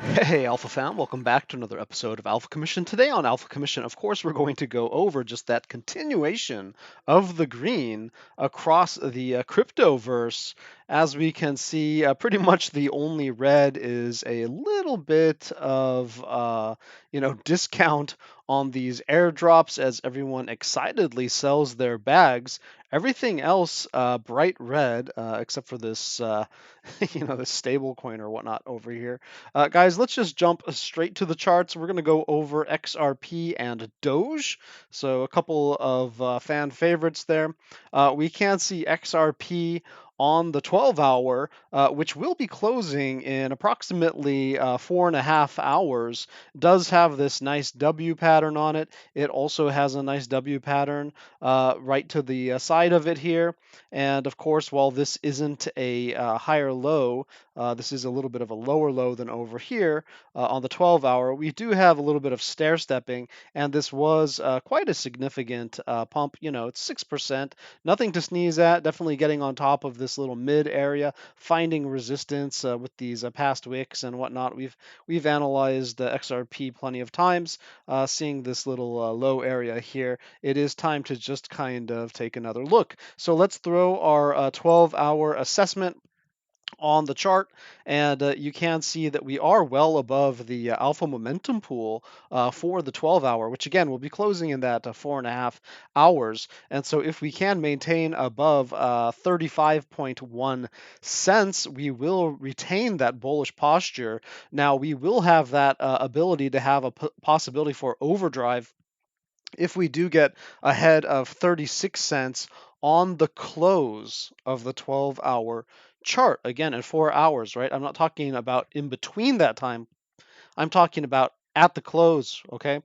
Hey, Alpha fam, welcome back to another episode of Alpha Commission. Today on Alpha Commission, of course, we're going to go over just that continuation of the green across the cryptoverse. As we can see, pretty much the only red is a little bit of, discount on these airdrops as everyone excitedly sells their bags. Everything else, bright red, except for this, this stable coin or whatnot over here. Guys, let's just jump straight to the charts. We're going to go over XRP and Doge. So a couple of fan favorites there. We can see XRP on the 12-hour, which will be closing in approximately 4.5 hours, does have this nice W pattern on it. It also has a nice W pattern right to the side of it here. And of course, while this isn't a higher low, this is a little bit of a lower low than over here on the 12-hour. We do have a little bit of stair stepping, and this was quite a significant pump. It's 6%, nothing to sneeze at. Definitely getting on top of this little mid area, finding resistance with these past wicks and whatnot. We've analyzed XRP plenty of times, seeing this little low area here. It is time to just kind of take another look. So let's throw our 12-hour assessment on the chart, and you can see that we are well above the alpha momentum pool for the 12-hour, which again will be closing in that 4.5 hours. And so if we can maintain above 35.1 cents, we will retain that bullish posture. Now we will have that ability to have a possibility for overdrive if we do get ahead of 36 cents on the close of the 12-hour chart. Again, in 4 hours, right? I'm not talking about in between that time. I'm talking about at the close, okay?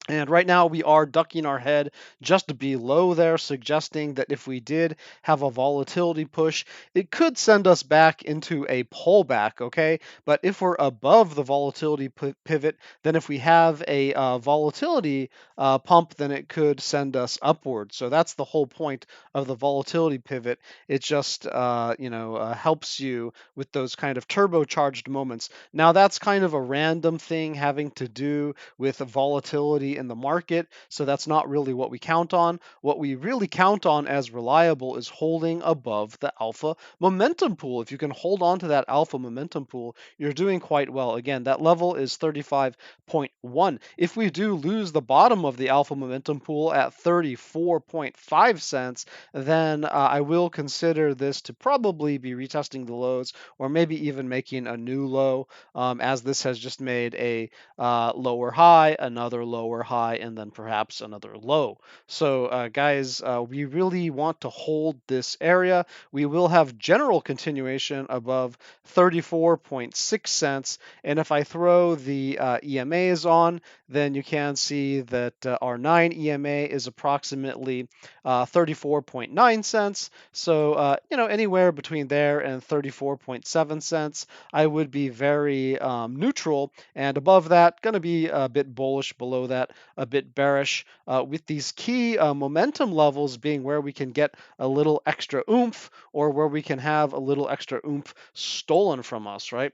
And right now we are ducking our head just below there, suggesting that if we did have a volatility push, it could send us back into a pullback, okay? But if we're above the volatility pivot, then if we have a volatility pump, then it could send us upward. So that's the whole point of the volatility pivot. It just, helps you with those kind of turbocharged moments. Now that's kind of a random thing having to do with volatility in the market. So that's not really what we count on. What we really count on as reliable is holding above the alpha momentum pool. If you can hold on to that alpha momentum pool, you're doing quite well. Again, that level is 35.1. If we do lose the bottom of the alpha momentum pool at 34.5 cents, then I will consider this to probably be retesting the lows or maybe even making a new low, as this has just made a lower high, another lower high, and then perhaps another low. So, guys, we really want to hold this area. We will have general continuation above 34.6 cents. And if I throw the EMAs on, then you can see that our 9 EMA is approximately 34.9 cents. So, anywhere between there and 34.7 cents, I would be very neutral. And above that, going to be a bit bullish, below that, a bit bearish, with these key momentum levels being where we can get a little extra oomph or where we can have a little extra oomph stolen from us, right?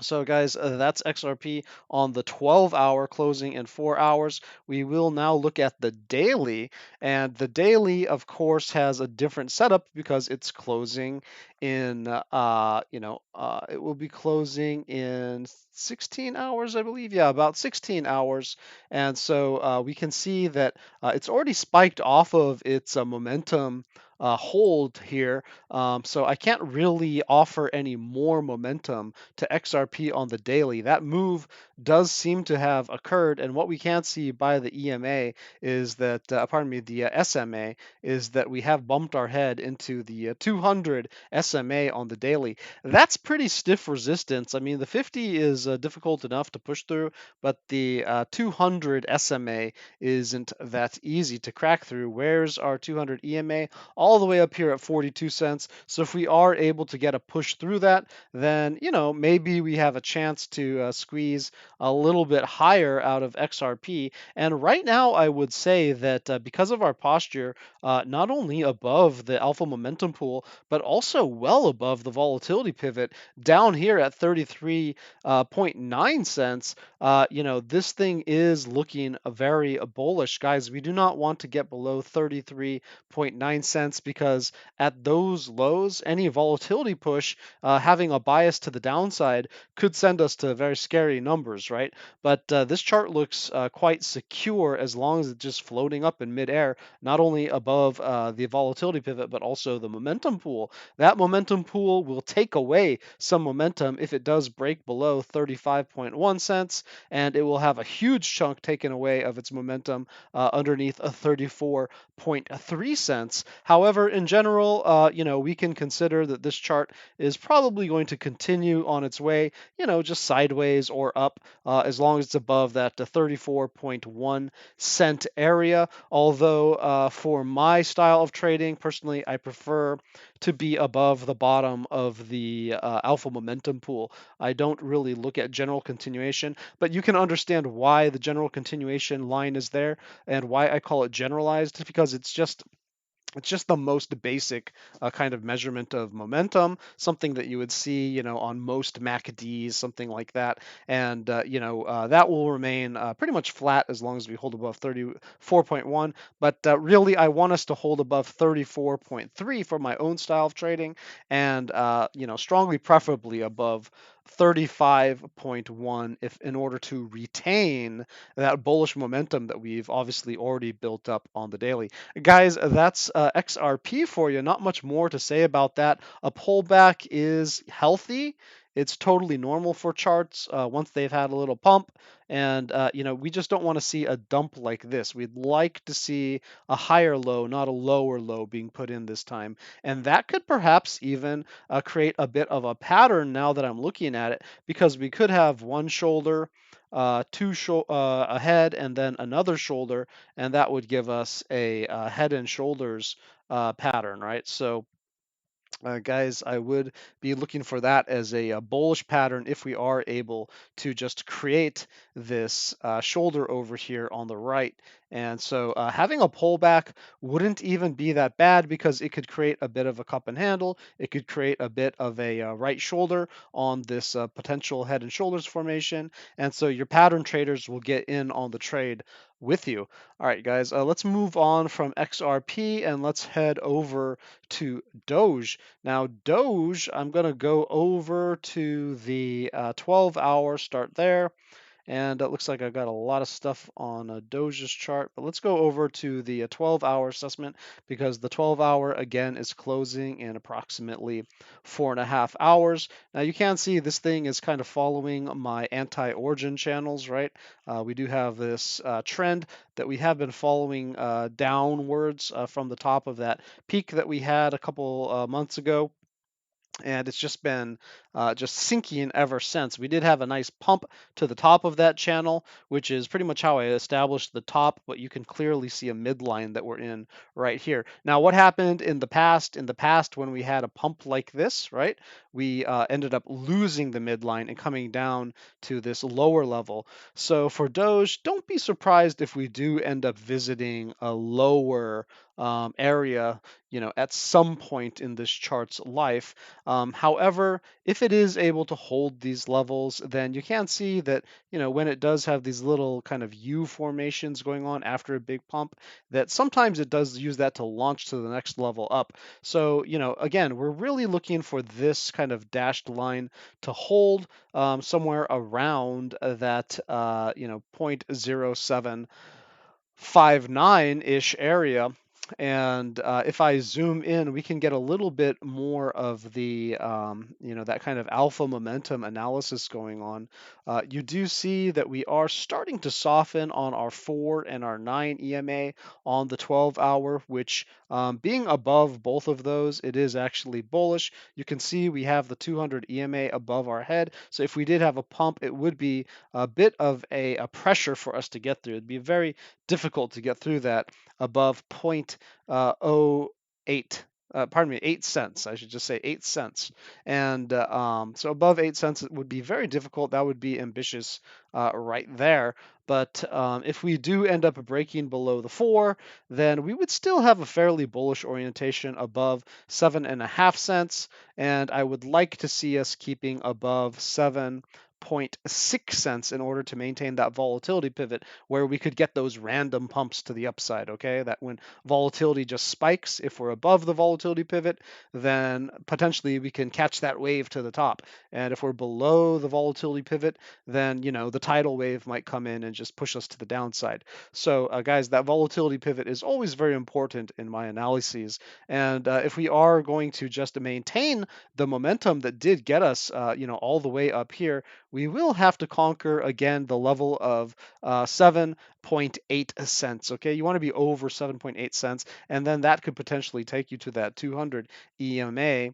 So, guys, that's XRP on the 12-hour, closing in 4 hours. We will now look at the daily, and the daily, of course, has a different setup because it's closing in, it will be closing in 16 hours, I believe. Yeah, about 16 hours. And so we can see that it's already spiked off of its momentum hold here. So I can't really offer any more momentum to XRP on the daily. That move does seem to have occurred, and what we can see by the EMA is that, the SMA, is that we have bumped our head into the 200 SMA on the daily. That's pretty stiff resistance. I mean, the 50 is difficult enough to push through, but the 200 SMA isn't that easy to crack through. Where's our 200 EMA? all the way up here at 42 cents. So if we are able to get a push through that, then, maybe we have a chance to squeeze a little bit higher out of XRP. And right now, I would say that because of our posture, not only above the alpha momentum pool, but also well above the volatility pivot down here at 33.9 cents, this thing is looking very bullish. Guys, we do not want to get below 33.9 cents because at those lows, any volatility push having a bias to the downside could send us to very scary numbers, right? But this chart looks quite secure as long as it's just floating up in midair, not only above the volatility pivot, but also the momentum pool. That momentum pool will take away some momentum if it does break below 35.1 cents, and it will have a huge chunk taken away of its momentum underneath a 34.3 cents. However, in general, we can consider that this chart is probably going to continue on its way, just sideways or up, as long as it's above that 34.1 cent area. Although for my style of trading, personally, I prefer to be above the bottom of the alpha momentum pool. I don't really look at general continuation, but you can understand why the general continuation line is there and why I call it generalized. It's because it's just the most basic kind of measurement of momentum, something that you would see, on most MACDs, something like that. And, that will remain pretty much flat as long as we hold above 34.1. But really, I want us to hold above 34.3 for my own style of trading and, strongly preferably above 35.1 if in order to retain that bullish momentum that we've obviously already built up on the daily. Guys, that's XRP for you. Not much more to say about that. A pullback is healthy. It's totally normal for charts once they've had a little pump. And, we just don't want to see a dump like this. We'd like to see a higher low, not a lower low being put in this time. And that could perhaps even create a bit of a pattern now that I'm looking at it, because we could have one shoulder, ahead, and then another shoulder, and that would give us a head and shoulders pattern, right? So guys, I would be looking for that as a bullish pattern if we are able to just create this shoulder over here on the right. And so having a pullback wouldn't even be that bad because it could create a bit of a cup and handle. It could create a bit of a right shoulder on this potential head and shoulders formation. And so your pattern traders will get in on the trade with you. All right, guys, let's move on from XRP and let's head over to Doge. Now, Doge, I'm going to go over to the 12-hour, start there. And it looks like I've got a lot of stuff on Doge's chart, but let's go over to the 12-hour assessment because the 12-hour again is closing in approximately 4.5 hours. Now you can see this thing is kind of following my anti-origin channels, right? We do have this trend that we have been following downwards from the top of that peak that we had a couple months ago, and it's just been just sinking ever since. We did have a nice pump to the top of that channel, which is pretty much how I established the top, but you can clearly see a midline that we're in right here. Now, what happened in the past? In the past, when we had a pump like this, right, we ended up losing the midline and coming down to this lower level. So for Doge, don't be surprised if we do end up visiting a lower area, at some point in this chart's life. However, if it is able to hold these levels, then you can see that, when it does have these little kind of U formations going on after a big pump, that sometimes it does use that to launch to the next level up. So, again, we're really looking for this kind of dashed line to hold somewhere around that, 0.0759-ish area. And if I zoom in, we can get a little bit more of the, that kind of alpha momentum analysis going on. You do see that we are starting to soften on our 4 and our 9 EMA on the 12-hour, which being above both of those, it is actually bullish. You can see we have the 200 EMA above our head. So if we did have a pump, it would be a bit of a pressure for us to get through. It'd be very difficult to get through that above 0.0 8 cents. I should just say 8 cents. And so above 8 cents, it would be very difficult. That would be ambitious right there. But if we do end up breaking below the 4, then we would still have a fairly bullish orientation above 7.5 cents. And I would like to see us keeping above 7.6 cents in order to maintain that volatility pivot where we could get those random pumps to the upside, okay? That when volatility just spikes, if we're above the volatility pivot, then potentially we can catch that wave to the top. And if we're below the volatility pivot, then, the tidal wave might come in and just push us to the downside. So, guys, that volatility pivot is always very important in my analyses. And if we are going to just maintain the momentum that did get us, all the way up here, we will have to conquer again the level of 7.8 cents. Okay, you want to be over 7.8 cents, and then that could potentially take you to that 200 EMA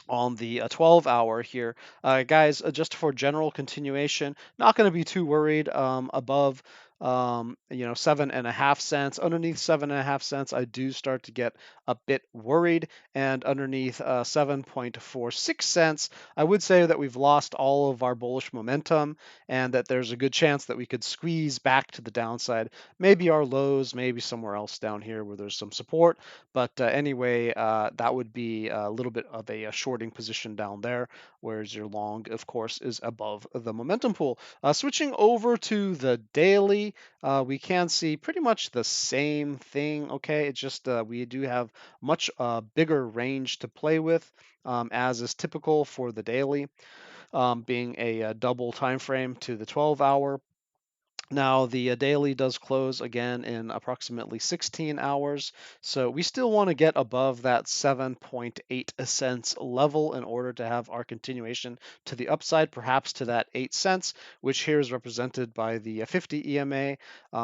on the 12-hour here. Guys, just for general continuation, not going to be too worried above 7.5 cents. Underneath 7.5 cents, I do start to get a bit worried. And underneath 7.46 cents, I would say that we've lost all of our bullish momentum and that there's a good chance that we could squeeze back to the downside. Maybe our lows, maybe somewhere else down here where there's some support. But anyway, that would be a little bit of a shorting position down there, whereas your long, of course, is above the momentum pool. Switching over to the daily, we can see pretty much the same thing. Okay, it's just we do have much bigger range to play with, as is typical for the daily, being a double time frame to the 12-hour. Now, the daily does close again in approximately 16 hours, so we still want to get above that 7.8 cents level in order to have our continuation to the upside, perhaps to that 8 cents, which here is represented by the 50 EMA.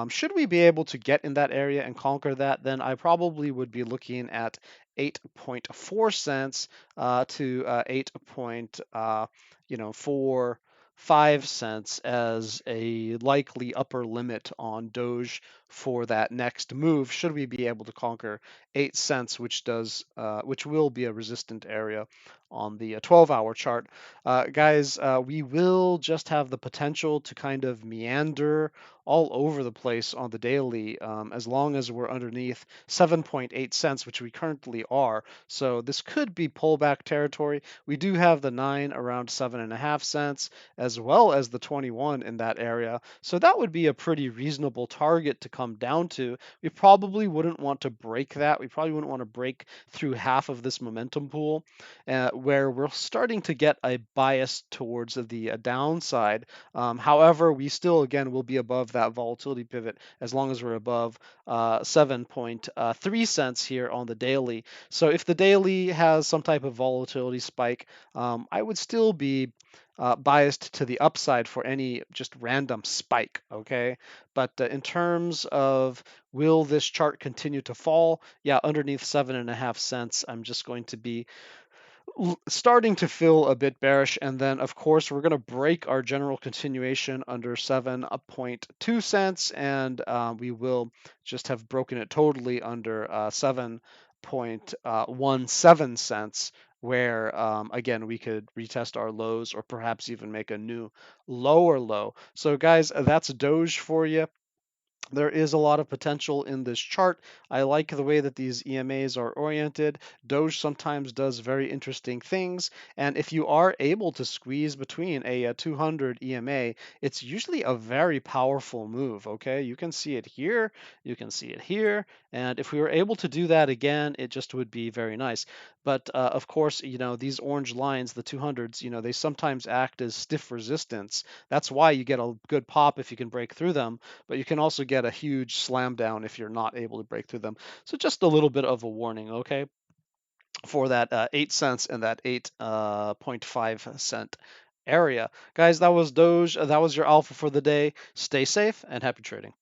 Should we be able to get in that area and conquer that, then I probably would be looking at 8.4 cents to 8.4 5 cents as a likely upper limit on Doge for that next move. Should we be able to conquer 8 cents, which will be a resistant area on the 12-hour chart, guys, we will just have the potential to kind of meander all over the place on the daily, as long as we're underneath 7.8 cents, which we currently are. So this could be pullback territory. We do have the 9 around 7.5 cents, as well as the 21 in that area. So that would be a pretty reasonable target to come down to. We probably wouldn't want to break that. We probably wouldn't want to break through half of this momentum pool, where we're starting to get a bias towards the downside. However, we still, again, will be above that volatility pivot as long as we're above 7.3 cents here on the daily. So if the daily has some type of volatility spike, I would still be biased to the upside for any just random spike, okay? But in terms of will this chart continue to fall? Yeah, underneath 7.5 cents, I'm just going to be starting to feel a bit bearish. And then, of course, we're going to break our general continuation under 7.2 cents, and we will just have broken it totally under 7.17 cents, where again we could retest our lows or perhaps even make a new lower low. So guys, that's Doge for you. There is a lot of potential in this chart. I like the way that these EMAs are oriented. Doge sometimes does very interesting things, and if you are able to squeeze between a 200 EMA, it's usually a very powerful move, okay? You can see it here, you can see it here, and if we were able to do that again, it just would be very nice. But of course, these orange lines, the 200s, they sometimes act as stiff resistance. That's why you get a good pop if you can break through them, but you can also get a huge slam down if you're not able to break through them. So just a little bit of a warning, okay, for that 8 cents and that 8.5 cent area. Guys, that was Doge. That was your alpha for the day. Stay safe and happy trading.